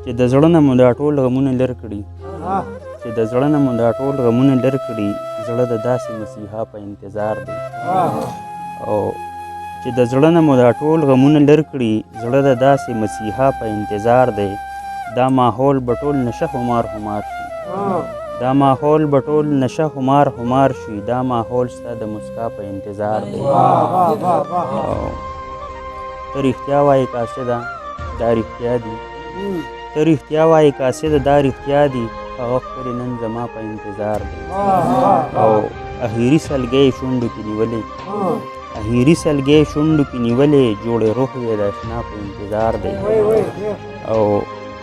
چې د زړه نه مو دا ټول غمونه لر کړي چې د زړه نه مو دا ټول غمونه لر کړي زړه د داسې مسیحا په انتظار دی او چې د زړه نه مو دا ټول غمونه لر کړي زړه د داسې مسیحا په انتظار دی دا ماحول به ټول نشه خمار خمار شي دا ماحول به ټول نشه خمار خمار شي دا ماحول ستا د مسکا په انتظار دی ته رښتیا وایې قاصده دا رښتیا دي ته رښتیا وایې قاصده دا رښتیا دي هغه ښکلې نن زما په انتظار دی او اخري سلګۍ یې شونډو کې نیولې اخري سلګۍ یې شونډو کې نیولې جوړې روح یې د اشنا په انتظار دی او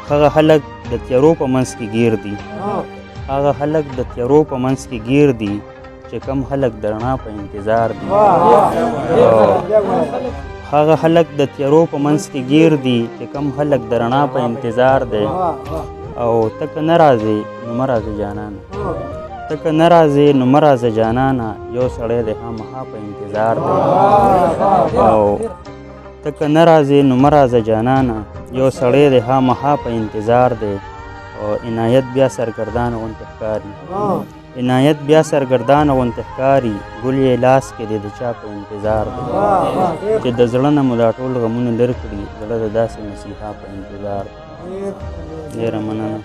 هغه خلک د تیارو په منځ کې ګیر دي هغه خلک د تیارو په منځ کې ګیر دي چې کم خلک د رڼا په انتظار دي هغه خلک د تیارو په منځ کې ګیر دي چې کم خلک د رڼا په انتظار دی او ته که نه راځې نو مه راځه جانانه ته که نه راځې نو مه راځه جانانه یو سړی د خامخا په انتظار دی او ته که نه راځې نو مه راځه جانانه یو سړی د خامخا په انتظار دی او عنایت بیا سرګردان غوندې ښکاري عنایت بیا سرګردان غوندې ښکاري ګل یې لاس کې دی د چا په انتظار دی چې د زړه نه مو دا ټول غمونه لر کړي زړه د داسې مسیحا په انتظار دی ډېره مننه